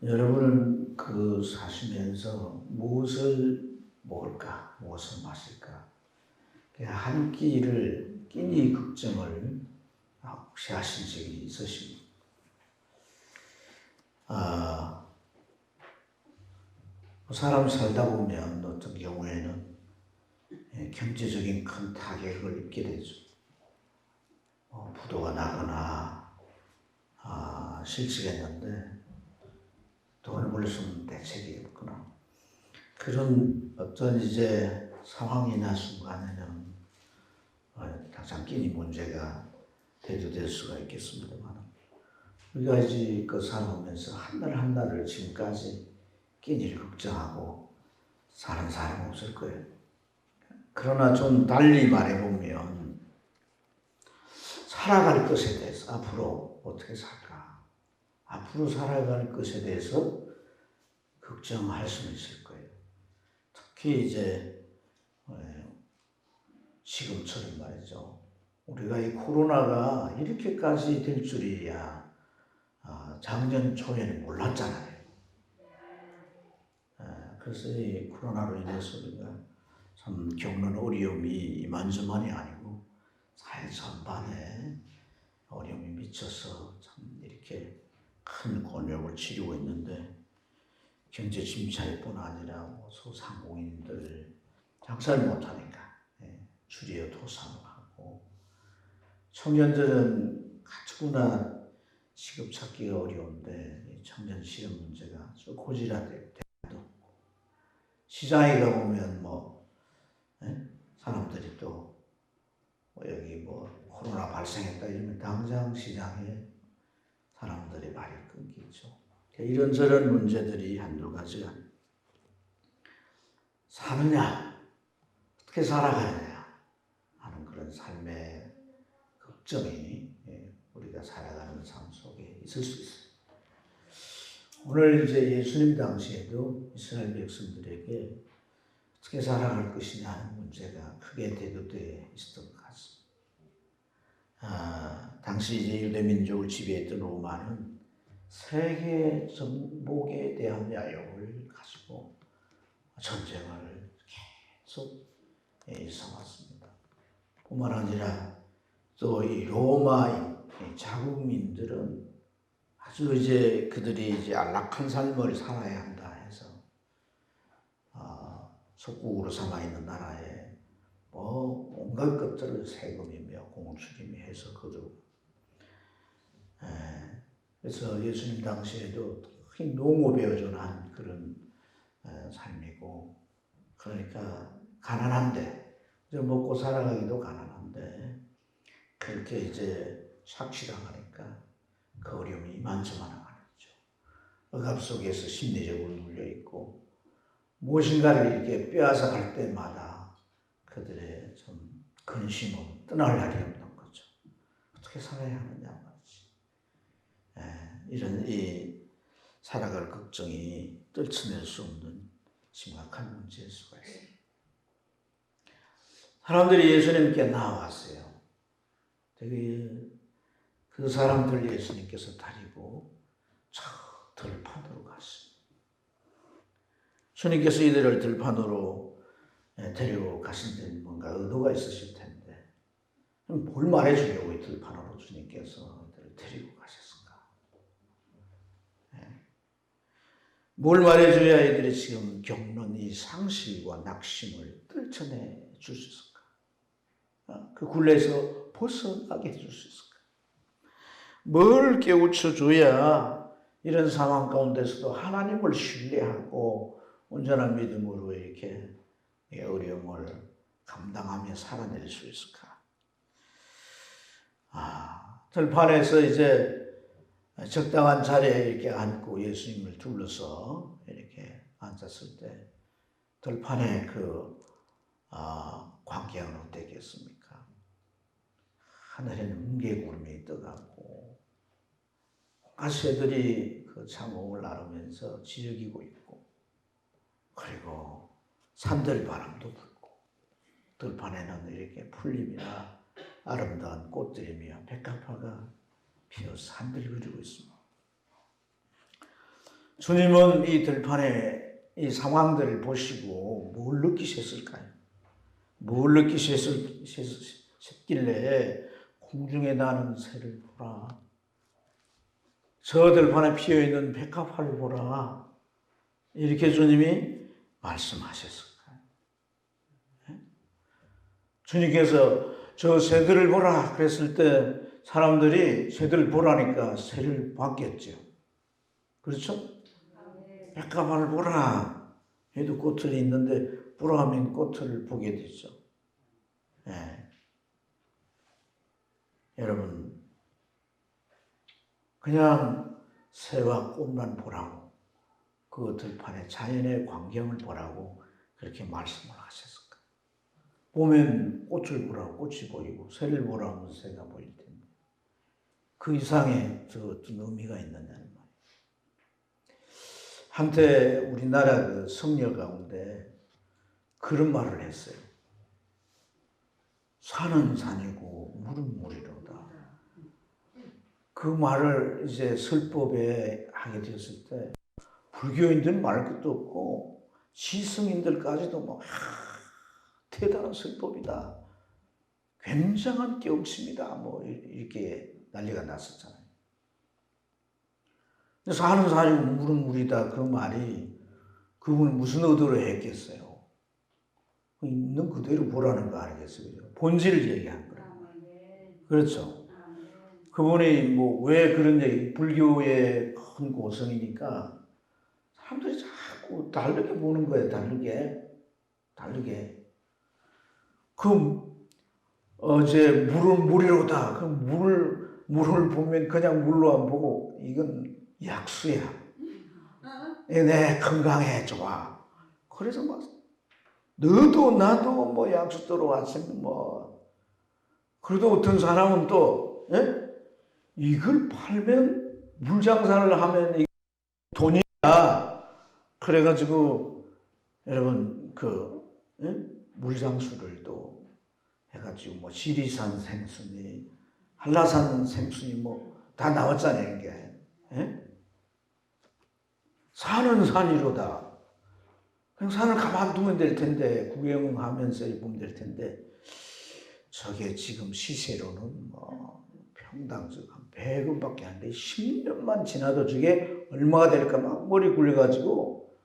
여러분은 사시면서 무엇을 먹을까, 무엇을 마실까, 한 끼니 걱정을 혹시 하신 적이 있으십니까? 사람 살다 보면 어떤 경우에는 경제적인 큰 타격을 입게 되죠. 부도가 나거나 실직했는데 돈을 벌 수 없는 대책이 없거나 그런 어떤 상황이나 순간에는 당장 끼니 문제가 대두될 수가 있겠습니다만, 우리가 살아오면서 한 날 한 날을 지금까지 끼니를 걱정하고 사는 사람 없을 거예요. 그러나 좀 달리 말해보면 살아갈 것에 대해서 앞으로 어떻게 살까, 앞으로 살아갈 것에 대해서 걱정할 수는 있을 거예요. 특히 지금처럼 말이죠. 우리가 이 코로나가 이렇게까지 될 줄이야 작년 초에는 몰랐잖아요. 그래서 이 코로나로 인해서 우리가 참 겪는 어려움이 이만저만이 아니고 사회 전반에 어려움이 미쳐서 참 이렇게 큰 곤욕을 치르고 있는데, 경제 침체일 뿐 아니라 소상공인들 장사를 못하니까 줄여 도산을 하고, 청년들은 누구나 직업 찾기가 어려운데 청년 실업 문제가 아주 고질화되고, 시장에 가보면 사람들이 또 여기 코로나 발생했다 이러면 당장 시장에 사람들의 발이 끊기죠. 이런저런 문제들이 한두 가지가 사느냐, 어떻게 살아가느냐 하는 그런 삶의 걱정이 우리가 살아가는 삶 속에 있을 수 있어요. 오늘 예수님 당시에도 이스라엘 백성들에게 어떻게 살아갈 것이냐 하는 문제가 크게 대두되어 있었던 것 같습니다. 당시 유대민족을 지배했던 로마는 세계 정복에 대한 야욕을 가지고 전쟁을 계속 일삼았습니다. 뿐만 아니라 또 이 로마 자국민들은 아주 그들이 안락한 삶을 살아야 한다 해서 속국으로 삼아있는 나라에 온갖 것들을 세금이며 공출이며 해서 거두고, 그래서 예수님 당시에도 특히 농업에 의존한 그런 삶이고, 그러니까 가난한데 먹고 살아가기도 가난한데 그렇게 착취당하니까 그 어려움이 이만저만은 아니죠. 억압 속에서 심리적으로 눌려있고 무엇인가를 이렇게 빼앗아 갈 때마다 그들의 좀 근심은 떠날 날이 없는 거죠. 어떻게 살아야 하느냐 말이지. 이런 살아갈 걱정이 떨쳐낼 수 없는 심각한 문제일 수가 있어요. 사람들이 예수님께 나와왔어요. 그 사람들 예수님께서 다리고 저 들판으로 갔습니다. 주님께서 이들을 들판으로 데리고 가신 데는 뭔가 의도가 있으실 텐데, 뭘 말해주려고 이 들판으로 주님께서 이들을 데리고 가셨을까? 뭘 말해줘야 이들이 지금 겪는 이 상실과 낙심을 떨쳐내 줄 수 있을까? 그 굴레에서 벗어나게 해줄 수 있을까? 뭘 깨우쳐줘야 이런 상황 가운데서도 하나님을 신뢰하고 온전한 믿음으로 이렇게 어려움을 감당하며 살아낼 수 있을까? 들판에서 적당한 자리에 이렇게 앉고 예수님을 둘러서 이렇게 앉았을 때 들판의 광경은 어땠겠습니까? 하늘에는 뭉게구름이 떠가고 온갖 새들이 그 창공을 나르면서 지저귀고 있고, 그리고 산들바람도 불고, 들판에는 이렇게 풀잎이나 아름다운 꽃들이며 백합화가 피어서 산들거리고 있습니다. 주님은 이 들판의 이 상황들을 보시고 뭘 느끼셨을까요? 뭘 느끼셨길래 공중에 나는 새를 보라, 저 들판에 피어있는 백합화를 보라, 이렇게 주님이 말씀하셨을까요? 주님께서 저 새들을 보라 그랬을 때 사람들이 새들을 보라니까 새를 봤겠죠. 그렇죠? 백합화를 보라 해도 꼬틀이 있는데 보라하면 꼬틀을 보게 되죠. 네. 여러분, 그냥 새와 꽃만 보라고, 그 들판의 자연의 광경을 보라고 그렇게 말씀을 하셨을까요? 보면 꽃을 보라고 꽃이 보이고 새를 보라고 새가 보일 텐데 그 이상의 어떤 의미가 있느냐는 말이에요. 한때 우리나라 그 성녀 가운데 그런 말을 했어요. 산은 산이고 물은 물이로다. 그 말을 이제 설법에 하게 되었을 때 불교인들 말 것도 없고 시승인들까지도 막 대단한 설법이다, 굉장한 깨우침이다, 뭐 이렇게 난리가 났었잖아요. 산은 산이고 물은 물이다, 그 말이 그분은 무슨 의도로 했겠어요? 있는 그대로 보라는 거 아니겠어요? 본질을 얘기한 거예요. 그렇죠. 그분이 뭐 왜 그런 얘기, 불교의 큰 고성이니까 사람들이 자꾸 다르게 보는 거예요. 다르게. 이제 물은 물이로다. 그 물을 보면 그냥 물로 안 보고 이건 약수야. 내 건강에 좋아. 그래서 막 너도 나도 뭐 약수 떠러 왔으면 뭐. 그래도 어떤 사람은 또 이걸 팔면 물장사를 하면 돈이야. 그래가지고 여러분 물장수를 또 해가지고 뭐 지리산 생순이, 한라산 생순이 뭐 다 나왔잖아요. 이게 산은 산이로다. 그냥 산을 가만두면 될 텐데, 구경하면서 보면 될 텐데, 저게 지금 시세로는 뭐 평당 한 100원밖에 안 돼. 10년만 지나도 저게 얼마가 될까 막 머리 굴려가지고,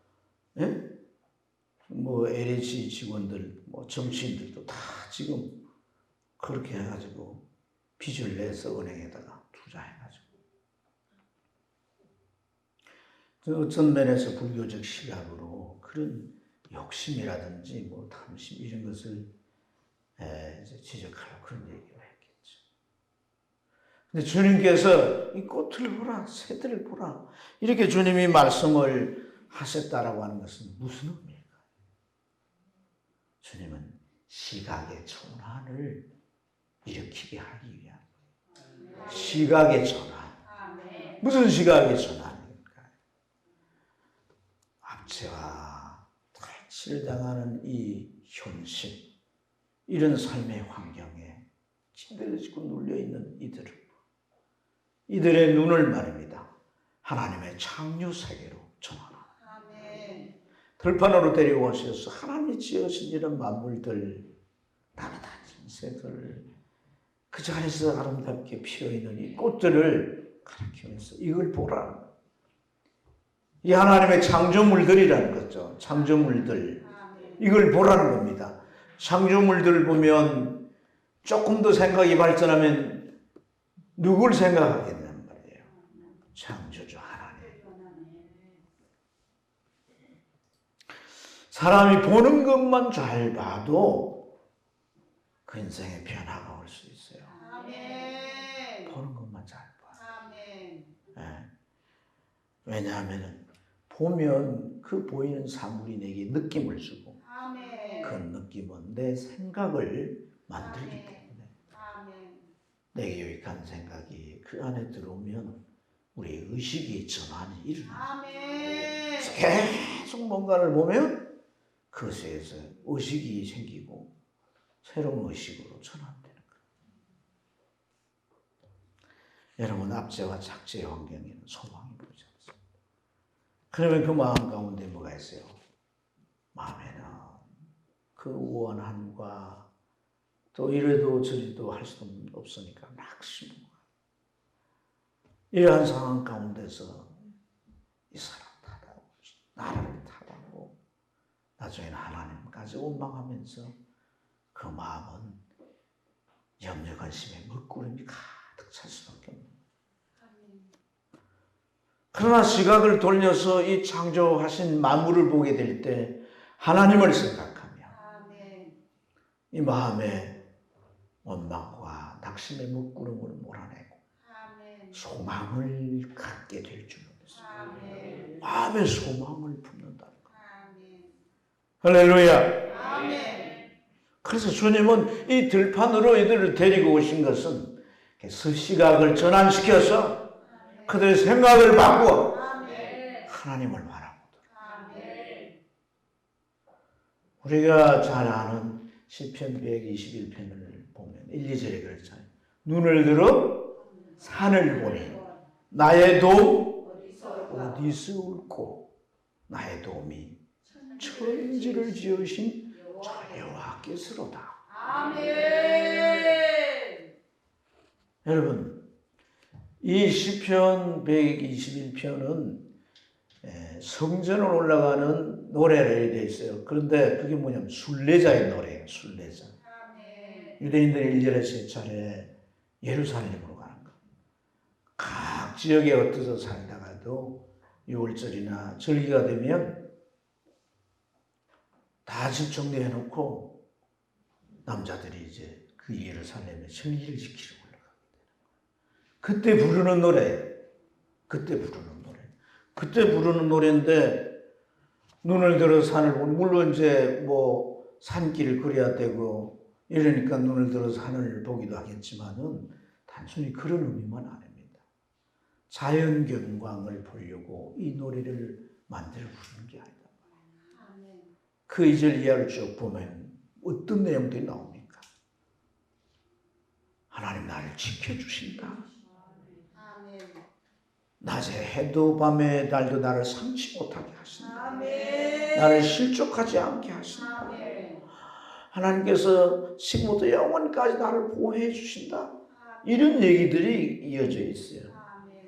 뭐 LH 직원들, 뭐 정치인들도 다 지금 그렇게 해가지고 빚을 내서 은행에다가 투자해가지고. 어떤 면에서 불교적 시각으로 그런 욕심이라든지 뭐 탐심 이런 것을 이제 지적하고 그런 얘기를 했겠죠. 근데 주님께서 이 꽃을 보라, 새들을 보라, 이렇게 주님이 말씀을 하셨다라고 하는 것은 무슨 의미일까요? 주님은 시각의 전환을 일으키게 하기 위한 거예요. 시각의 전환. 무슨 시각의 전환일까요? 압제와 탈취를 당하는 이 현실, 이런 삶의 환경에 찌들어지고 눌려있는 이들의 눈을 말입니다, 하나님의 창조 세계로 전환합니다. 들판으로 데려오셔서 하나님이 지으신 이런 만물들, 날아다니는 새들, 그 자리에서 아름답게 피어있는 이 꽃들을 가리키면서 이걸 보라. 이 하나님의 창조물들이라는 거죠. 창조물들. 이걸 보라는 겁니다. 창조물들을 보면 조금 더 생각이 발전하면 누굴 생각하겠냔 말이에요. 창조주 하나님. 사람이 보는 것만 잘 봐도 그 인생에 변화가 올 수 있어요. 보는 것만 잘 봐. 왜냐하면 보면 그 보이는 사물이 내게 느낌을 주고 그 느낌은 내 생각을 만들기 때문에 내게 유익한 생각이 그 안에 들어오면 우리의 의식의 전환이 일어나요. 계속 뭔가를 보면 그것에서 의식이 생기고 새로운 의식으로 전환되는 거예요. 여러분, 압제와 착제의 환경에는 소망이 보이지 않습니다. 그러면 그 마음 가운데 뭐가 있어요? 마음에는 그 우원함과 또 이래도 저래도 할 수 없으니까 막 심어. 이러한 상황 가운데서 이 사람 탓하고 나라를 탓하고 나중에는 하나님까지 원망하면서 그 마음은 염려 근심에 먹구름이 가득 찰 수밖에 없는 거예요. 그러나 시각을 돌려서 이 창조하신 만물을 보게 될 때 하나님을 생각하며 이 마음에 원망과 낙심의 먹구름을 몰아내고 소망을 갖게 될 줄 믿습니다. 마음에 소망을 품는다는 거예요. 할렐루야. 아멘. 그래서 주님은 이 들판으로 이들을 데리고 오신 것은 시각을 전환시켜서 그들의 생각을 바꾸어 하나님을 바라보도록. 우리가 잘 아는 시편 121편을 보면 1, 2절에 그랬잖아요. 눈을 들어 산을 보니 나의 도움 어디서 올꼬 나의 도움이 천지를 지으신 저 여호와께서로다. 아멘. 여러분, 이 시편 121편은 성전을 올라가는 노래를 되어 있어요. 그런데 그게 뭐냐면 순례자의 노래예요. 순례자. 유대인들이 1년에 3차례 예루살렘으로 가는 거. 각 지역에 흩어져 살다가도 6월절이나 절기가 되면 다 집 정리해놓고 남자들이 이제 그 예루살렘에 절기를 지키러 올라가게 되는 거예요. 그때 부르는 노래, 그때 부르는 노래인데 눈을 들어 산을 보니 물론 이제 뭐 산길을 그려야 되고 이러니까 눈을 들어서 하늘을 보기도 하겠지만은 단순히 그런 의미만 아닙니다. 자연 경광을 보려고 이 노래를 만들어 부르는 게 아니다. 그 2절 이하를 쭉 보면 어떤 내용들이 나옵니까? 하나님 나를 지켜주신다. 낮에 해도 밤에 달도 나를 상치 못하게 하신다. 나를 실족하지 않게 하신다. 하나님께서 지금부터 영원까지 나를 보호해 주신다. 이런 얘기들이 이어져 있어요.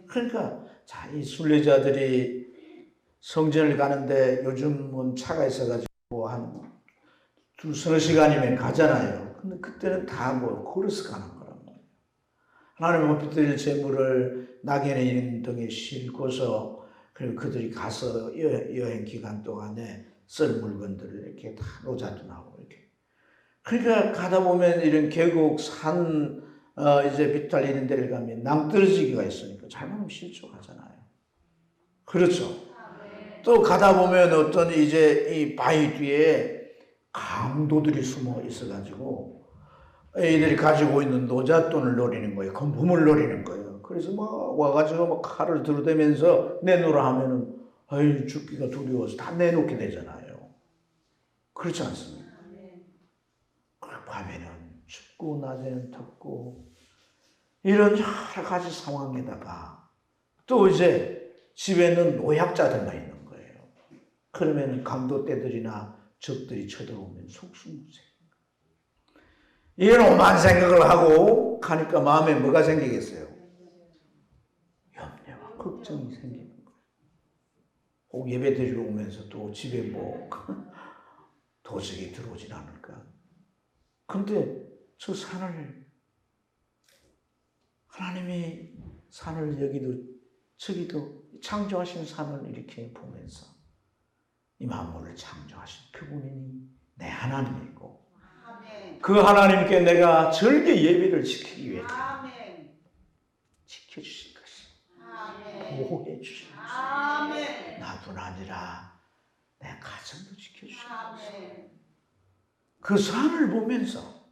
그러니까 자, 이 순례자들이 성전을 가는데 요즘은 차가 있어가지고 한 두서너 시간이면 가잖아요. 근데 그때는 다 뭐 걸어서 가는 거란 말이에요. 하나님 앞에 드릴 제물을 낙연에 있는 등에 싣고서 그리고 그들이 가서 여행 기간 동안에 쓸 물건들을 이렇게 다 놓아두나고 이렇게. 그러니까 가다 보면 이런 계곡, 산, 이제 비탈리는 데를 가면 낭떠러지기가 있으니까 잘못하면 실족하잖아요. 그렇죠. 또 가다 보면 어떤 이제 이 바위 뒤에 강도들이 숨어 있어가지고 이들이 가지고 있는 노잣돈을 노리는 거예요. 금품을 노리는 거예요. 그래서 막 와가지고 막 칼을 들어대면서 내놓으라 하면은 아이 죽기가 두려워서 다 내놓게 되잖아요. 그렇지 않습니까? 밤에는 춥고 낮에는 덥고 이런 여러 가지 상황에다가 또 이제 집에는 노약자들만 있는 거예요. 그러면 강도떼들이나 적들이 쳐들어오면 속수무책. 이런 오만 생각을 하고 가니까 마음에 뭐가 생기겠어요? 염려와 걱정이 생기는 거예요. 혹 예배 드리러 오면서 또 집에 뭐 도적이 들어오진 않을까? 근데 저 산을 하나님이 산을 여기도 저기도 창조하신 산을 이렇게 보면서 이 만물을 창조하신 그분이 내 하나님이고 그 하나님께 내가 절개 예배를 지키기 위해 지켜주실 것이 보호해 주실 것이 나뿐 아니라 내 가정도 지켜주실 것이 그 산을 보면서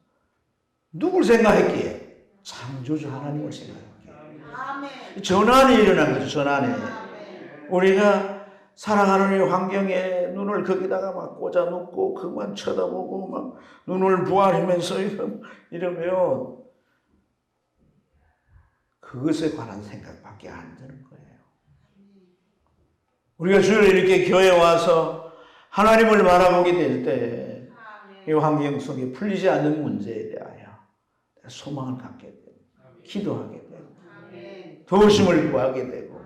누굴 생각했기에? 창조주 하나님을 생각했기에. 전환이 일어난 거죠. 전환이. 우리가 살아가는 이 환경에 눈을 거기다가 막 꽂아놓고 그만 쳐다보고 막 눈을 부아리면서 이러면 그것에 관한 생각밖에 안 드는 거예요. 우리가 주일 이렇게 교회에 와서 하나님을 바라보게 될 때 이 환경 속에 풀리지 않는 문제에 대하여 소망을 갖게 되고 기도하게 되고 도우심을 구하게 되고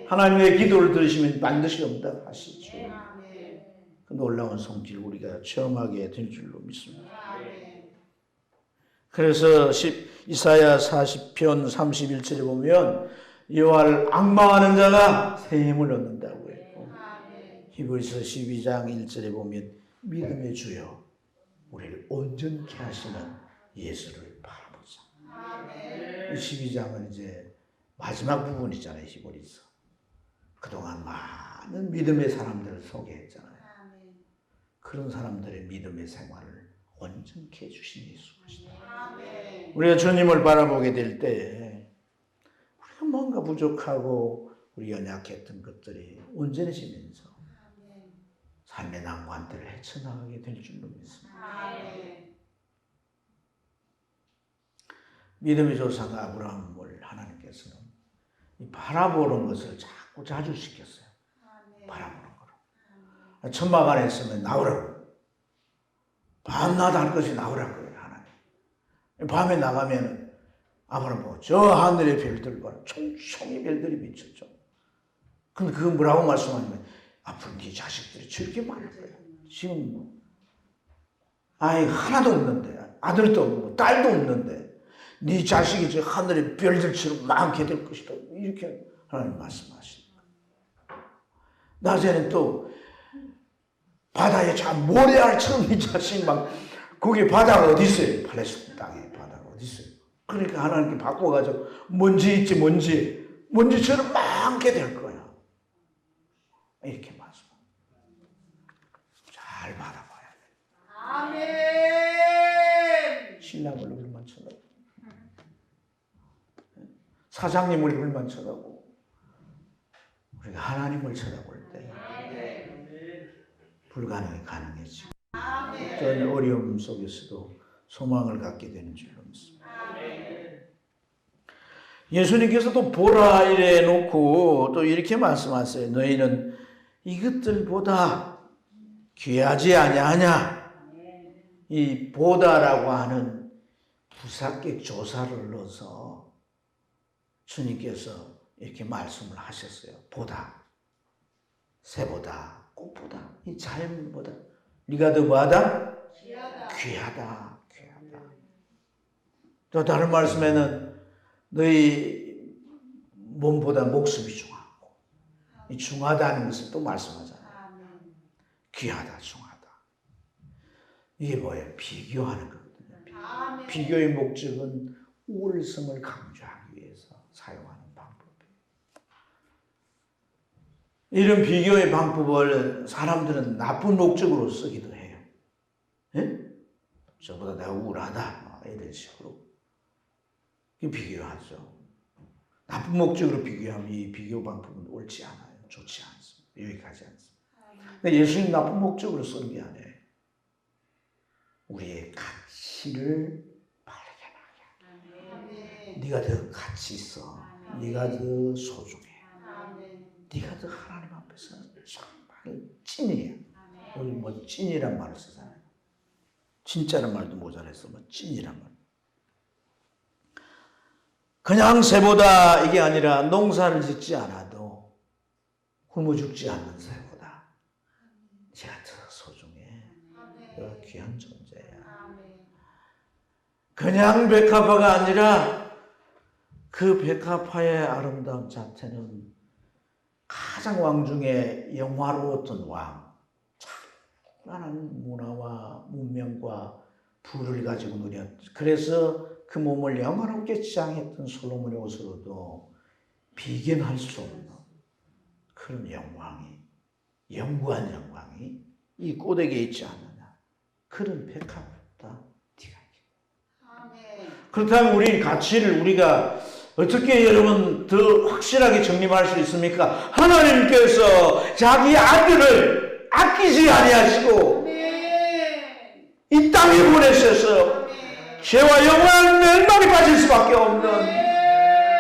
하나님의 기도를 들으시면 반드시 응답하시죠. 그 놀라운 성질 우리가 체험하게 될 줄로 믿습니다. 그래서 이사야 40편 31절에 보면 여호와를 앙망하는 자가 새 힘을 얻는다고 했고 히브리서 12장 1절에 보면 믿음의 주여 우리를 온전케 하시는 예수를 바라보자. 이 12장은 이제 마지막 부분이잖아요. 히브리서. 그동안 많은 믿음의 사람들을 소개했잖아요. 그런 사람들의 믿음의 생활을 온전케 해주신 예수입니다. 우리가 주님을 바라보게 될 때 우리가 뭔가 부족하고 우리 연약했던 것들이 온전해지면서 삶의 난관들을 헤쳐나가게 될 줄로 믿습니다. 믿음의 조상가 아브라함을 하나님께서는 바라보는 것을 자꾸 자주 시켰어요. 바라보는 거로. 천막 안에 있으면 나오라고. 밤낮 할 것이 나오라고 그래요, 하나님. 밤에 나가면 아브라함 보고 저 하늘의 별들 봐라. 총총히 별들이 비쳤죠. 근데 그거 뭐라고 말씀하냐면 앞으로 네 자식들이 저렇게 많을 거야. 지금 아이 하나도 없는데 아들도 없고 딸도 없는데 네 자식이 저 하늘의 별들처럼 많게 될 것이다. 이렇게 하나님 말씀하십니다. 낮에는 또 바다에 참 모래알처럼 이 자식 막 거기 바다가 어디 있어요? 팔레스타인 땅에 바다가 어디 있어요? 그러니까 하나님께 바꿔가지고 먼지 있지 먼지처럼 많게 될 거야. 이렇게 말씀합니다. 잘 바라봐야 돼. 아멘. 신랑을 얼굴만 쳐다보고 사장님 얼굴만 쳐다보고 우리가 하나님을 쳐다볼 때 불가능이 가능해지고 어떤 어려움 속에서도 소망을 갖게 되는 줄로 믿습니다. 예수님께서도 보라 이래 놓고 또 이렇게 말씀하세요. 너희는 이것들보다 귀하지 아니하냐. 이 보다라고 하는 부사격 조사를 넣어서 주님께서 이렇게 말씀을 하셨어요. 보다, 새보다, 꽃보다, 이 자연보다 네가 더 뭐하다? 귀하다. 또 다른 말씀에는 너희 몸보다 목숨이 중하고 이 중하다는 것을 또 말씀하잖아요. 귀하다, 중하다. 이게 뭐예요? 비교하는 거거든요. 비교의 목적은 우월성을 강조하기 위해서 사용하는 방법이에요. 이런 비교의 방법을 사람들은 나쁜 목적으로 쓰기도 해요. 예? 저보다 내가 우월하다 이런 식으로 비교하죠. 나쁜 목적으로 비교하면 이 비교 방법은 옳지 않아요. 좋지 않습니다. 유익하지 않습니다. 근데 예수님 나쁜 목적으로 쓰는 게 아니에요. 우리의 가치를 바르게 나게. 네가 더 가치 있어. 네가 더 소중해. 네가 더 하나님 앞에서 정말 찐이야. 여기 뭐 찐이란 말을 쓰잖아요. 진짜란 말도 모자라서 뭐 찐이란 말. 그냥 새보다 이게 아니라 농사를 짓지 않아도 굶어 죽지 않는 새보다 제가 더 소중해. 더 귀한 존재야. 그냥 백합화가 아니라 그 백합화의 아름다움 자체는 가장 왕 중에 영화로웠던 왕. 찬란한 문화와 문명과 부를 가지고 누렸죠. 그래서 그 몸을 영화롭게 치장했던 솔로몬의 옷으로도 비견할 수 없는 그런 영광이, 영구한 영광이 이 꼬대기에 있지 않느냐. 그런 백합보다 네가 있겠다. 그렇다면 우리 가치를 우리가 어떻게 여러분 더 확실하게 정립할 수 있습니까? 하나님께서 자기 아들을 아끼지 아니하시고 이 땅에 보내셔서 죄와 영원한 멸망에 빠질 수밖에 없는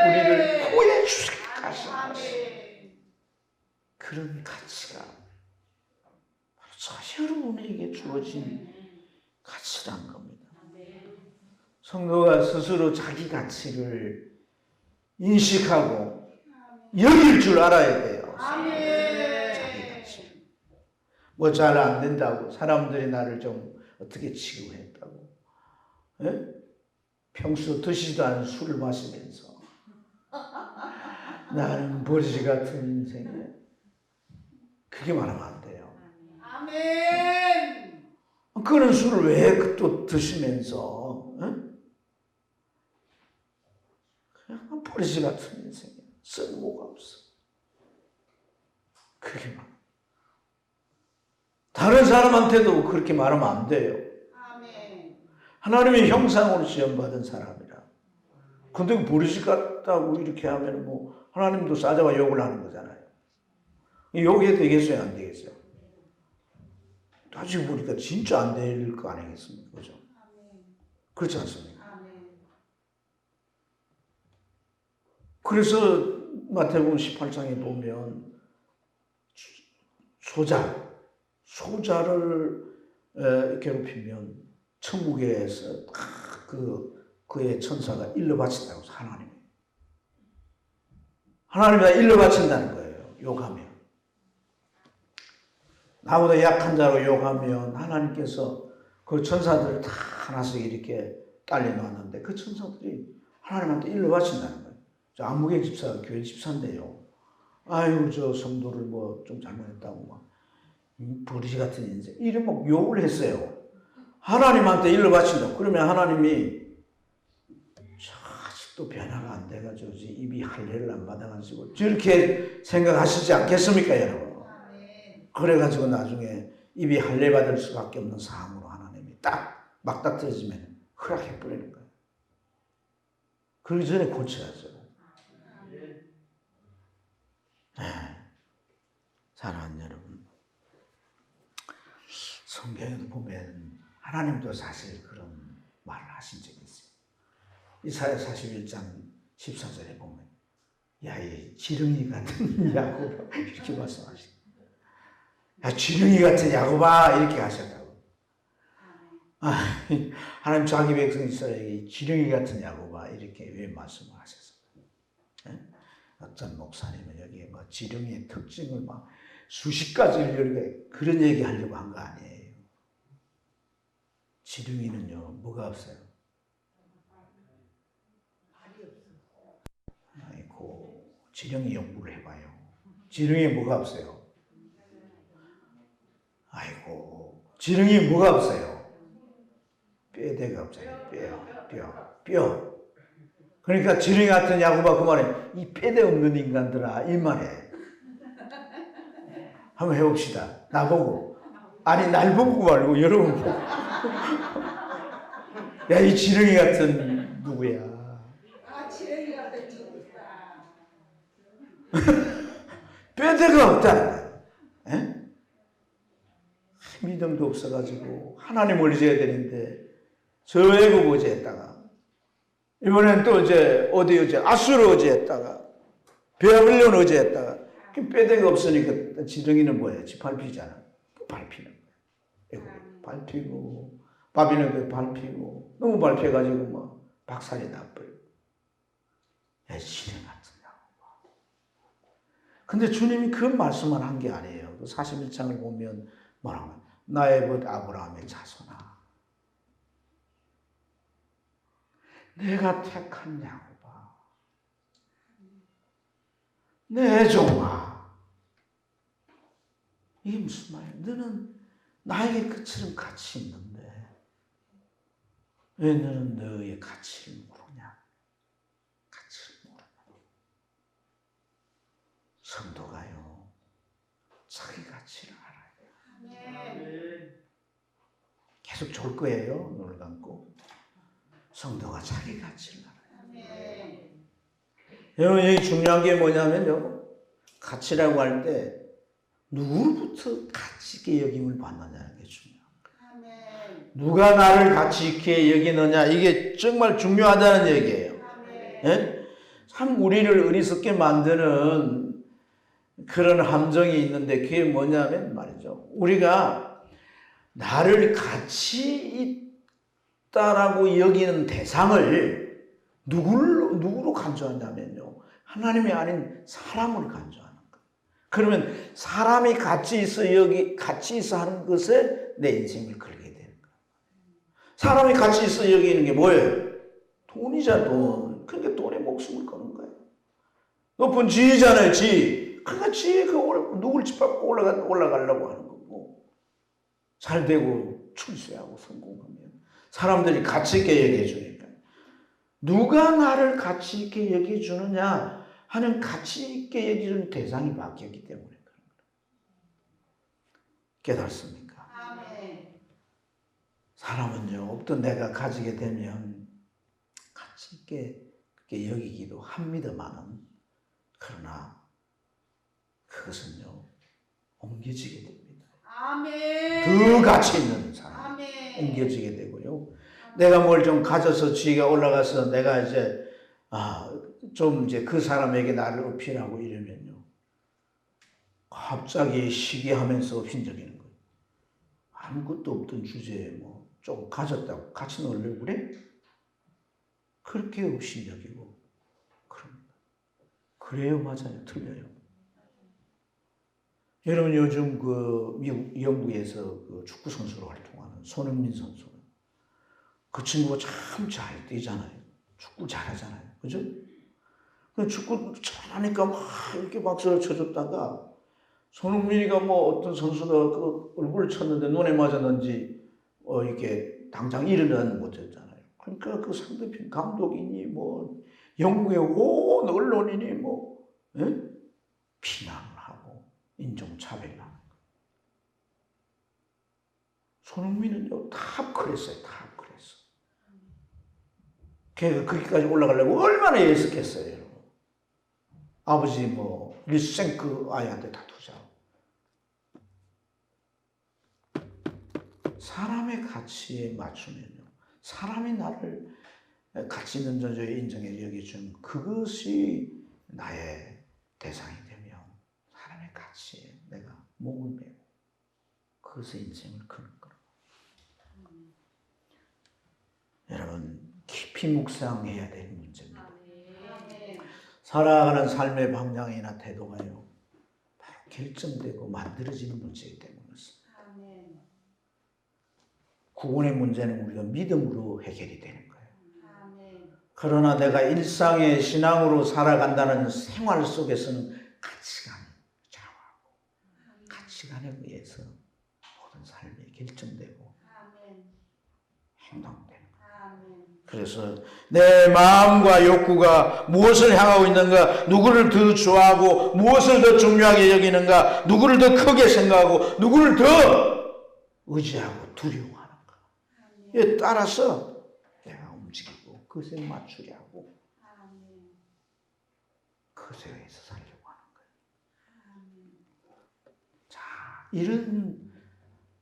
우리를 구해 주시기까지 하신 그 그런 가치가 바로 저 여러분에게 주어진 가치란 겁니다. 성도가 스스로 자기 가치를 인식하고 여길 줄 알아야 돼요. 자기 가치. 뭐 잘 안 된다고 사람들이 나를 좀 어떻게 취급했다고. 예? 평소 드시지도 않은 술을 마시면서 나는 버러지 같은 인생이야. 그게 말하면 안 돼요. 아멘. 그런 술을 왜 또 드시면서 그냥 버러지 같은 인생이야. 쓸모가 없어. 그렇게 말. 다른 사람한테도 그렇게 말하면 안 돼요. 아멘. 하나님의 형상으로 지음받은 사람이라. 근데 버러지 같다고 이렇게 하면 뭐 하나님도 싸자와 욕을 하는 거잖아요. 욕이 되겠어요, 안 되겠어요? 따지고 보니까 진짜 안 될 거 아니겠습니까? 그죠? 그렇지 않습니까? 그래서 마태복음 18장에 보면 소자를 괴롭히면 천국에서 그의 천사가 일러 바친다고 해서 하나님이 다 일러 바친다는 거예요. 욕하면. 나보다 약한 자로 욕하면 하나님께서 그 천사들을 다 하나씩 이렇게 딸려 놨는데 그 천사들이 하나님한테 일러 바친다는 거예요. 저 안무개 집사가 교회 집사인데요. 아유, 저 성도를 뭐 좀 잘못했다고 막 버러지 같은 인생 이런 막 욕을 했어요. 하나님한테 일러 바친다고. 그러면 하나님이 아직도 변화가 안 돼가지고 입이 할례를 안 받아가지고 저렇게 생각하시지 않겠습니까, 여러분? 그래가지고 나중에 입이 할례 받을 수밖에 없는 상황으로 하나님이 딱 막닥뜨려지면 허락해 버리는 거예요. 그러기 전에 고쳐야죠. 사랑하는 여러분, 성경에도 보면 하나님도 사실 그런 말을 하신 적이 있어요. 이사야 41장 14절에 보면 야, 이 지렁이 같은 야곱 이렇게 말씀하시고 야, 지렁이 같은 야곱아 이렇게 하셨다고. 하나님 자기 백성 이스라엘에게 지렁이 같은 야곱아 이렇게 왜 말씀을 하셨어요? 어떤 목사님은 여기에 뭐 지렁이의 특징을 막 수십 가지를 그런 얘기 하려고 한 거 아니에요. 지렁이는요 뭐가 없어요? 아이고, 지렁이 연구를 해봐요. 지렁이에 뭐가 없어요? 아이고, 지렁이에 뭐가 없어요? 뼈대가 없잖아요. 뼈. 그러니까 지렁이 같은 야곱아 그 말에 이 뼈대 없는 인간들아 이 말에 한번 해봅시다. 나보고. 아니 날 보고 말고 여러분 보고. 야, 이 지렁이 같은 누구야? 지렁이 같은 친구다. 뼈대가 없다. 믿음도 없어가지고 하나님을 의지해야 되는데 저 애국 의지했다가 이번엔 또 이제 어디 아수르 의지했다가 베아블론 의지했다가 뼈대가 없으니까 지렁이는 뭐예요? 밟히잖아. 밟히는 거예요. 밟히고 바비론도 밟히고 너무 밟혀가지고 뭐 박살이 나버리고 지렁이 같은 야곱아. 근데 주님이 그 말씀만 한 게 아니에요. 그 41장을 보면 뭐라고 나의 벗 아브라함의 자손아 내가 택한 야곱아 내 종아 이게 무슨 말이야? 너는 나에게 그처럼 가치 있는데 왜 너는 너의 가치를 모르냐? 가치를 모르냐? 성도가요 자기 가치를 알아야 돼요. 계속 좋을 거예요. 눈을 감고 성도가 자기 가치를 알아야 돼요. 여러분 여기 중요한 게 뭐냐면요 가치라고 할 때 누구로부터 가치 있게 여김을 받느냐는 게 중요한 거예요. 누가 나를 가치 있게 여기느냐 이게 정말 중요하다는 얘기예요. 예? 참 우리를 어리석게 만드는 그런 함정이 있는데 그게 뭐냐면 말이죠. 우리가 나를 가치 있다라고 여기는 대상을 누구로 간주하냐면요. 하나님이 아닌 사람을 간주하는 거예요. 그러면 사람이 가치 있어 하는 것에 내 인생을 걸게 되는 거예요. 사람이 가치 있어 여기는 게 뭐예요? 돈이자 돈. 그러니까 돈에 목숨을 거는 거예요. 높은 지위잖아요, 지위. 그러니까 지위 누굴 짓밟고 올라가려고 하는 거고. 잘 되고 출세하고 성공하면 사람들이 가치 있게 얘기해 주니까. 누가 나를 가치 있게 얘기해 주느냐 하는 가치 있게 얘기해 주는 대상이 바뀌었기 때문에 그런 거예요. 깨닫습니까? 아멘. 사람은요, 어떤 내가 가지게 되면 가치 있게 그렇게 여기기도 합니다만은 그러나 그것은요 옮겨지게 됩니다. 아멘. 더 가치 있는 사람 아멘. 옮겨지게 되고요. 내가 뭘 좀 가져서 지위가 올라가서 내가 이제 좀 이제 그 사람에게 나를 어필하고 이러면요 갑자기 시기하면서 휘적이는 거예요. 아무것도 없던 주제에 뭐 좀 가졌다고 같이 놀려고 그래? 그렇게 업신여기고 그럽니다. 그래요, 맞아요, 틀려요. 여러분 요즘 그 미국 영국에서 그 축구 선수로 활동하는 손흥민 선수, 그 친구가 참 잘 뛰잖아요. 축구 잘하잖아요, 그죠? 축구 잘하니까 막 이렇게 박수를 쳐줬다가 손흥민이가 뭐 어떤 선수가 그 얼굴을 쳤는데 눈에 맞았는지 이렇게 당장 일어나는 못했잖아요. 그러니까 그 상대편 감독이니 뭐 영국의 온 언론인이 뭐 비난을 하고 인종차별을 하는 거예요. 손흥민은요 탑클래스예요. 탑클래스. 걔가 거기까지 올라가려고 얼마나 애썼겠어요. 아버지 뭐 리스생크 아이한테 다 투자하고. 사람의 가치에 맞추면요. 사람이 나를 가치 있는 존재로 인정해 여겨준 그것이 나의 대상이 되면 사람의 가치에 내가 목을 매고 그것에 인생을 거는 거라고. 여러분 깊이 묵상해야 될 문제입니다. 살아가는 삶의 방향이나 태도가요 바로 결정되고 만들어지는 문제이기 때문에 구원의 문제는 우리가 믿음으로 해결이 되는 거예요. 그러나 내가 일상의 신앙으로 살아간다는 생활 속에서는 가치관을 좌우하고 가치관에 의해서 모든 삶이 결정되고 행동되는 거예요. 그래서 내 마음과 욕구가 무엇을 향하고 있는가, 누구를 더 좋아하고 무엇을 더 중요하게 여기는가, 누구를 더 크게 생각하고 누구를 더 의지하고 두려워하는가, 이에 따라서 내가 움직이고 그것에 맞추려 하고 그것에 의해서 살려고 하는 거예요. 자, 이런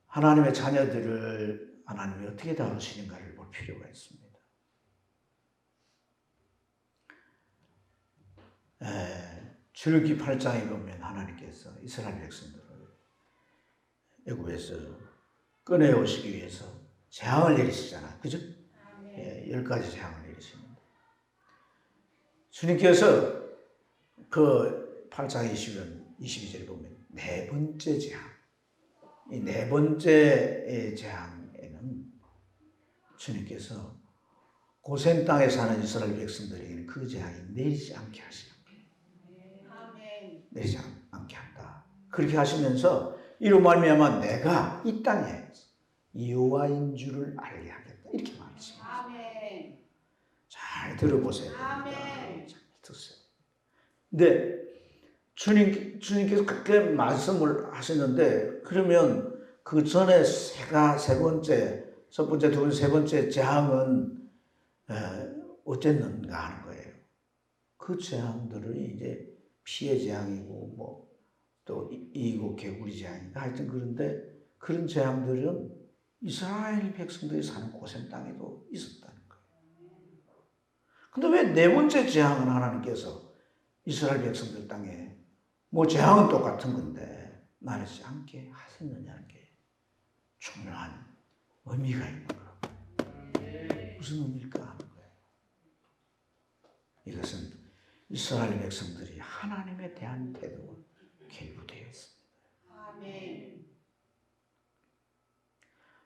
하나님의 자녀들을 하나님이 어떻게 다루시는가를 볼 필요가 있습니다. 출애굽기 8장에 보면 하나님께서 이스라엘 백성들을 애굽에서 꺼내오시기 위해서 재앙을 내리시잖아요. 그죠? 10가지 재앙을 내리시는데 주님께서 그 8장 22절에 보면 네 번째 재앙, 이 네 번째 재앙에는 주님께서 고센 땅에 사는 이스라엘 백성들에게는 그 재앙이 내리지 않게 하시는 거예요. 내리지 않게 한다. 그렇게 하시면서 이로 말미암아 내가 이 땅에 여호와인 줄을 알게 하겠다. 이렇게 말씀하십니다. 잘 들어보세요. 잘 듣세요. 근데 주님께서 그렇게 말씀을 하시는데 그러면 그 전에 세 번째, 첫 번째, 두 번째, 세 번째 재앙은 어쨌는가 하는 거예요. 그 재앙들은 이제 피해 재앙이고 뭐 또 이고 개구리 재앙인가 하여튼 그런데 그런 재앙들은 이스라엘 백성들이 사는 고센 땅에도 있었다는 거예요. 근데 왜 네 번째 재앙은 하나님께서 이스라엘 백성들 땅에 뭐 재앙은 똑같은 건데 나르지 않게 하셨느냐는 게 중요한 의미가 있는 거예요. 무슨 의미일까 하는 거예요. 이것은 이스라엘 백성들이 하나님에 대한 태도가 결부되어 있습니다. 아멘.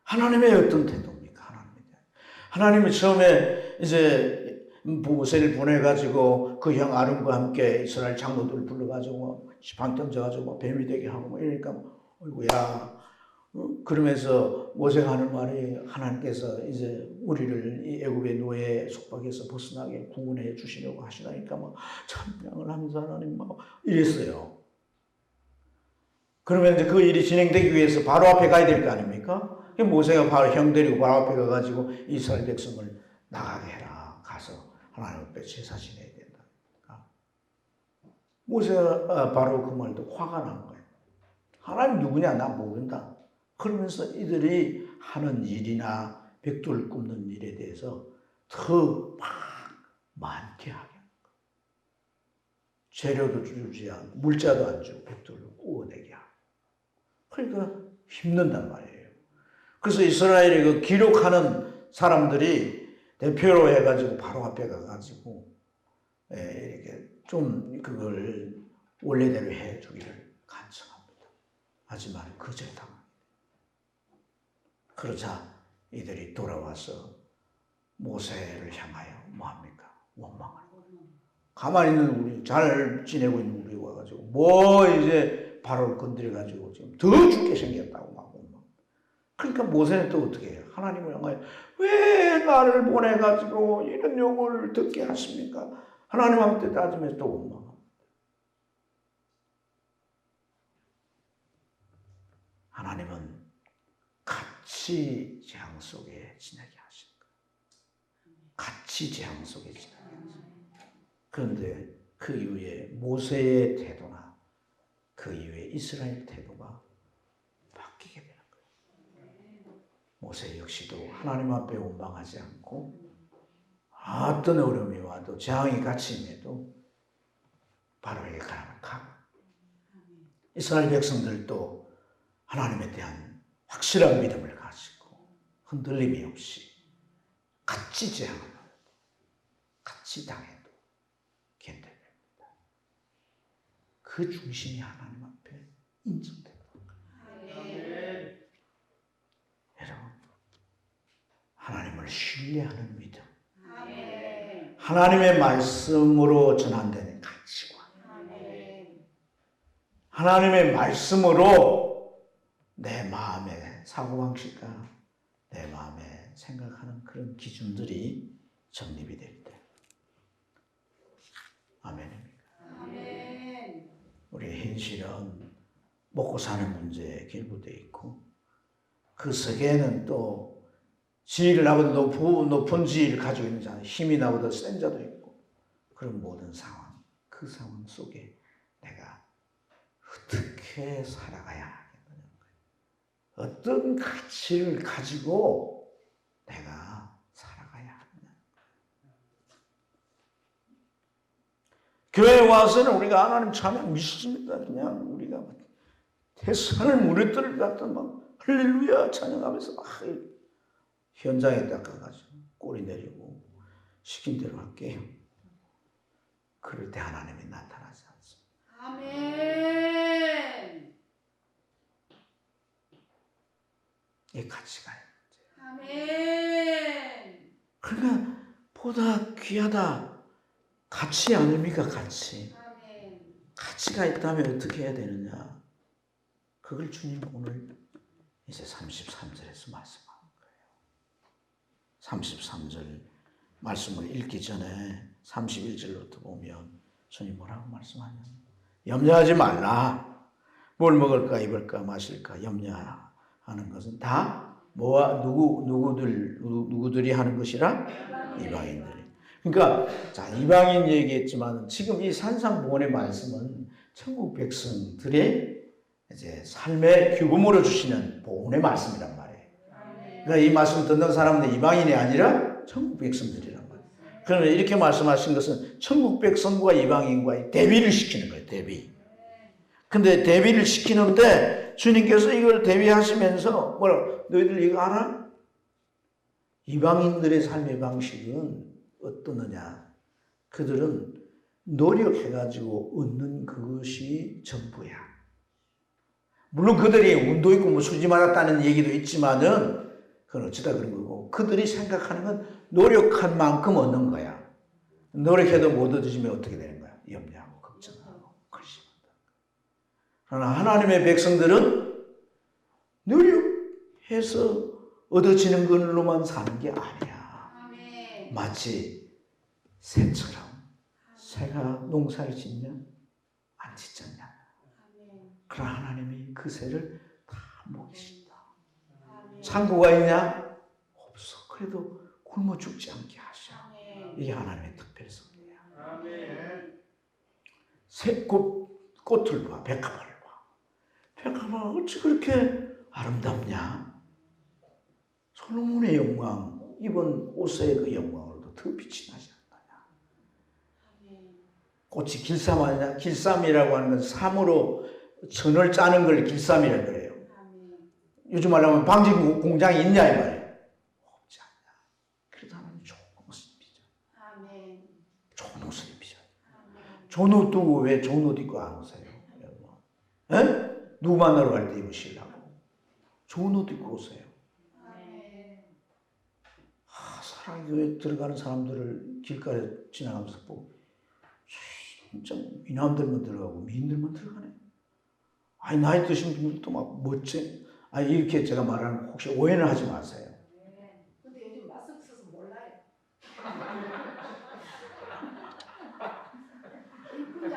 하나님의 어떤 태도입니까? 하나님에 대한. 하나님이 처음에 이제 모세를 보내가지고 그 형 아론과 함께 이스라엘 장로들을 불러가지고 방 던져가지고 뱀이 되게 하고 이러니까 어이구야. 그러면서 모세가 하는 말이 하나님께서 이제 우리를 이 애굽의 노예 속박에서 벗어나게 구원해 주시려고 하시다니까 막 찬양을 하면서 하나님 막 이랬어요. 그러면 이제 그 일이 진행되기 위해서 바로 앞에 가야 될 거 아닙니까? 모세가 바로 형 데리고 바로 앞에 가가지고 이스라엘 백성을 나가게 해라. 가서 하나님 앞에 제사 지내야 된다. 모세가 바로 그 말도 화가 난 거예요. 하나님 누구냐? 나 모른다. 그러면서 이들이 하는 일이나 벽돌을 굽는 일에 대해서 더 많게 하게 하는 거예요. 재료도 주지 않고 물자도 안 주고 벽돌로 구워내게 하고. 그러니까 힘든단 말이에요. 그래서 이스라엘이 그 기록하는 사람들이 대표로 해가지고 바로 앞에 가가지고 이렇게 좀 그걸 원래대로 해주기를 간청합니다. 하지만 거절당합니다. 그러자 이들이 돌아와서 모세를 향하여 뭐합니까? 원망하는 거예요. 가만히 있는 우리, 잘 지내고 있는 우리 와가지고 뭐 이제 바로를 건드려가지고 지금 더 죽게 생겼다고 막 원망. 그러니까 모세는 또 어떻게 해요? 하나님을 향하여 왜 나를 보내가지고 이런 욕을 듣게 하십니까? 하나님한테 따지면서 또 원망합니다. 하나님은 같이 재앙 속에 지내게 하신 거예요. 같이 재앙 속에 지내게 하신 거예요. 그런데 그 이후에 모세의 태도나 그 이후에 이스라엘 태도가 바뀌게 되는 거예요. 모세 역시도 하나님 앞에 원망하지 않고 어떤 어려움이 와도 재앙이 같이 임해도 바로에게 가라면 가고 이스라엘 백성들도 하나님에 대한 확실한 믿음을 가지고 흔들림이 없이 같이 재앙을 같이 당해도 견뎌냅니다. 그 중심이 하나님 앞에 인정됩니다. 여러분, 하나님을 신뢰하는 믿음, 하나님의 말씀으로 전환되는 가치관, 하나님의 말씀으로 내 마음의 사고방식과 내 마음에 생각하는 그런 기준들이 정립이 될 때. 아멘입니까? 아멘. 우리의 현실은 먹고 사는 문제에 결부되어 있고 그 속에는 또 지위를 나보다 높은 지위를 가지고 있는 자는 힘이 나보다 센 자도 있고 그런 모든 상황, 그 상황 속에 내가 어떻게 살아가야 하겠느냐. 어떤 가치를 가지고 내가 살아가야 하느냐. 교회에 와서는 우리가 하나님 찬양 믿습니다. 그냥 우리가 태산을 무너뜨릴 것 같은 막 할렐루야 찬양하면서 막 현장에 딱 가가지고 꼬리 내리고 시킨 대로 할게요. 그럴 때 하나님이 나타나지 않습니다. 아멘. 이 가치가 아멘. 그러니까 보다 귀하다. 가치 아닙니까? 가치. 아멘. 가치가 있다면 어떻게 해야 되느냐? 그걸 주님 오늘 이제 33절에서 말씀하는 거예요. 33절 말씀을 읽기 전에 31절부터 보면 주님 뭐라고 말씀하냐면 염려하지 말라. 뭘 먹을까 입을까 마실까 염려하는 것은 다 뭐와 누구들이 하는 것이라? 이방인들이. 그러니까 자 이방인 얘기했지만 지금 이 산상보훈의 말씀은 천국 백성들의 이제 삶의 규범으로 주시는 보훈의 말씀이란 말이에요. 그러니까 이 말씀 듣는 사람은 이방인이 아니라 천국 백성들이란 말이에요. 그러면 이렇게 말씀하신 것은 천국 백성과 이방인과의 대비를 시키는 거예요. 대비. 근데 대비를 시키는데 주님께서 이걸 대비하시면서 뭐라, 너희들 이거 알아? 이방인들의 삶의 방식은 어떠느냐? 그들은 노력해가지고 얻는 그것이 전부야. 물론 그들이 운도 있고 뭐 수지 맞았다는 얘기도 있지만은 그건 어쩌다 그런 거고, 그들이 생각하는 건 노력한 만큼 얻는 거야. 노력해도 못 얻어지면 어떻게 되는 거야? 염려하고 걱정하고 근심한다. 그러나 하나님의 백성들은 노력해서 얻어지는 걸로만 사는 게 아니야. 마치 새처럼 새가 농사를 짓면 안 짓잖냐. 그러나 하나님이 그 새를 다 먹이신다. 창고가 있냐? 없어. 그래도 굶어 죽지 않게 하셔. 이게 하나님의 특별성이야. 새 꽃을 봐. 백합화를 봐. 백합화가 어찌 그렇게 아름답냐? 솔로몬의 영광, 이번 옷의 그 영광으로도 더 빛이 나지 않느냐. 꽃이 길쌈하냐? 길쌈이라고 하는 건 삼으로 천을 짜는 걸 길쌈이라고 그래요. 요즘 말하면 방직 공장이 있냐 이 말이에요. 없지 않냐. 그래도 하나님 좋은 옷을 입히죠. 좋은 옷을 입히죠. 좋은 옷 두고 왜 좋은 옷 입고 안 오세요? 에? 누구 만나러 갈 때 입으시려고. 좋은 옷 입고 오세요. 사랑교회 들어가는 사람들을 길가에 지나가면서 보고 진짜 이남들만 들어가고 미인들만 들어가네. 아니 나이 드신 분들도 막 멋진. 아니 이렇게 제가 말하는 거 혹시 오해는 하지 마세요. 근데 요즘 마스크 써서 몰라요.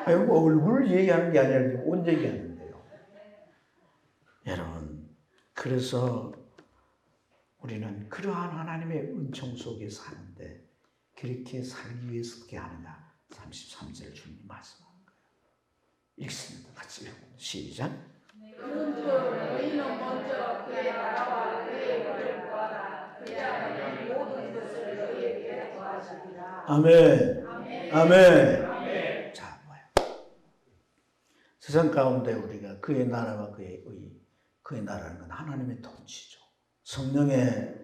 아니 얼굴을 얘기하는 게 아니라 옷 얘기하는데요. 여러분, 그래서 우리는 그러한 하나님의 은총 속에 사는데 그렇게 살기 위해서 어떻게 하느냐. 33절 주님이 말씀하는 거예요. 읽습니다. 같이 읽어보면 시작. 너희는 먼저 그의 나라와 그의 의를 구하라. 그리하면 모든 것을 너희에게 더하시리라. 아멘. 아멘. 자, 뭐야? 세상 가운데 우리가 그의 나라와 그의 의, 그의 나라는 건 하나님의 통치죠. 성령의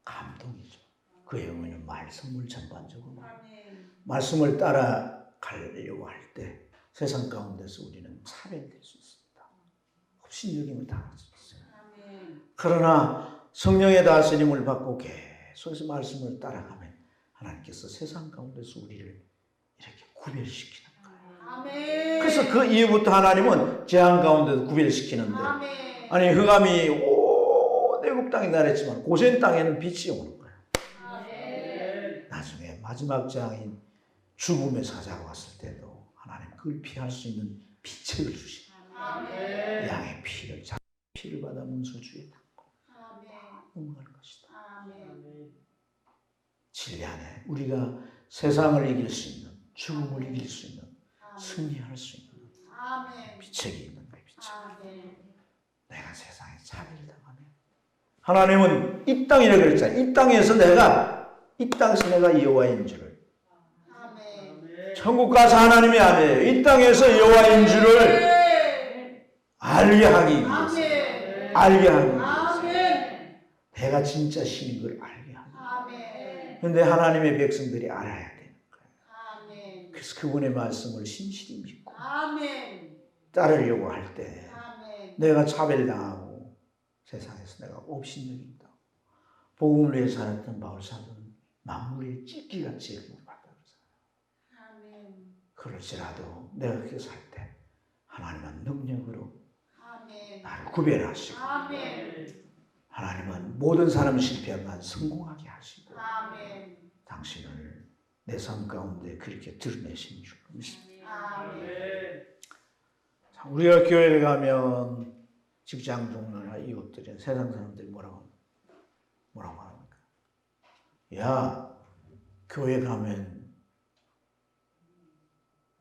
감동이죠. 그의 의는 말씀을 전반적으로 말씀을 따라가려고 할 때 세상 가운데서 우리는 차별될 수 있습니다. 업신여김을 당할 수 있어요. 그러나 성령의 다스림을 받고 계속해서 말씀을 따라가면 하나님께서 세상 가운데서 우리를 이렇게 구별시키는 거예요. 그래서 그 이후부터 하나님은 재앙 가운데서 구별시키는데, 아니 흑암이 애굽 땅에 나랬지만 고센 땅에는 빛이 오는 거예요. 나중에 마지막 재앙인 죽음의 사자가 왔을 때도 하나님 그걸 피할 수 있는 빛을 주시고 양의 피를, 자기 피를 받아 문서주에 담고 응하는 것이다. 진리 안에 우리가 세상을 이길 수 있는, 죽음을 이길 수 있는, 승리할 수 있는 빛책이 있는 거예요. 빛책. 내가 세상에 차별당하면 하나님은 이 땅이라고 그랬잖아요. 이 땅에서 내가 여호와인 줄을. 천국 가서 하나님이 아니에요. 이 땅에서 여호와인 줄을 알게 하기 위해서. 알게 하기 위해서. 내가 진짜 신인 걸 알게 하기 위해서. 그런데 하나님의 백성들이 알아야 되는 거예요. 그래서 그분의 말씀을 신실히 믿고 따르려고 할 때 내가 차별당하고 세상에서 내가 업신여긴다. 복음을 위해 살았던 바울사도는 만물의 찢기같이 여김을 받다 그러잖아요. 그럴지라도 내가 그렇게 살 때 하나님은 능력으로 나를 구별하시고 하나님은 모든 사람이 실패하면 성공하게 하시고 당신을 내 삶 가운데 그렇게 드러내신 줄 믿습니다. 우리가 교회에 가면 직장 동료나 이웃들이 세상 사람들이 뭐라고 합니까? 야, 교회 가면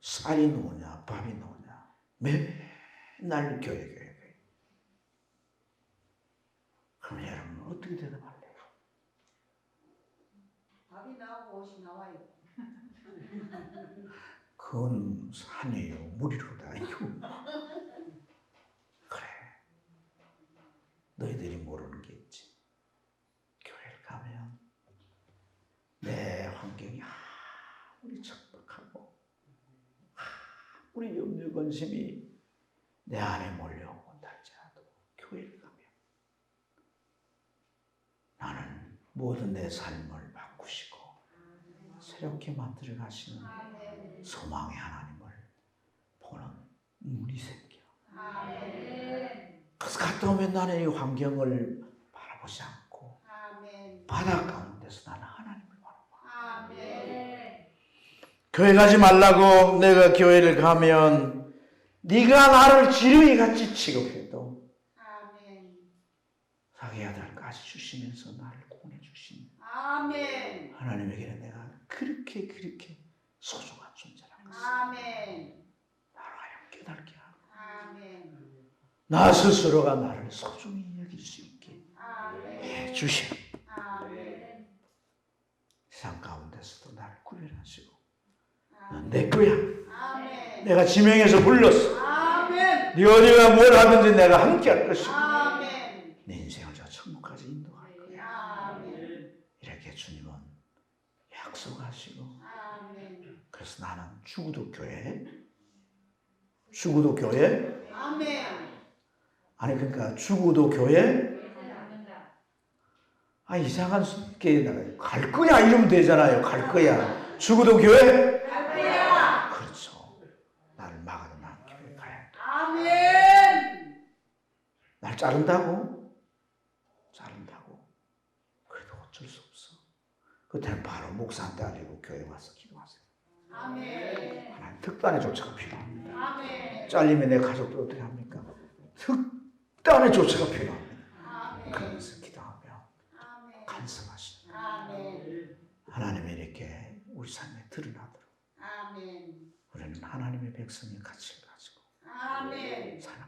쌀이 나오냐 밥이 나오냐 맨날 교회. 그럼 여러분 어떻게 대답할래요? 밥이 나오고 옷이 나와요. 그건 산이에요. 무리로다. 너희들이 모르는 게 있지. 교회를 가면 내 환경이 아무리 척박하고 아무리 염려 근심이 내 안에 몰려온다 할지라도 교회를 가면 나는 모든 내 삶을 바꾸시고 새롭게 만들어 가시는 소망의 하나님을 보는 눈이 생겨. 그래서 갔다 오면 나는 이 환경을 바라보지 않고 바다 가운데서 나는 하나님을 바라봐. 교회 가지 말라고 내가 교회를 가면 네가 나를 지렁이 같이 취급해도 자기 아들까지 주시면서 나를 구원해 주신 하나님에게는 내가 그렇게 소중한 존재라는 것을 나를 하여 깨닫게 하고 나 스스로가 나를 소중히 여길 수 있게 해 주시는 세상 가운데서도 나를 구별하시고 넌 내 거야. 내가 지명해서 불렀어. 네 어디가 뭘 하든지 내가 함께 할 것이고 내 인생을 저 천국까지 인도할 거야. 이렇게 주님은 약속하시고 그래서 나는 죽어도 교회 아니 그러니까 죽어도 교회 이상한 게 갈 거야 이러면 되잖아요. 갈 거야. 죽어도 교회 그렇죠. 나를 막아도 난 교회 가야 돼. 날 자른다고 그래도 어쩔 수 없어. 그때는 바로 목사한테 알리고 교회 와서 기도하세요. 하나님 특단의 조처가 필요합니다. 잘리면 내 가족들 어떻게 합니까? 특단의 조처가 필요합니다. 그러면서 기도하며 간섭하시는 하나님이 이렇게 우리 삶에 드러나도록 우리는 하나님의 백성의 가치를 가지고 살아가는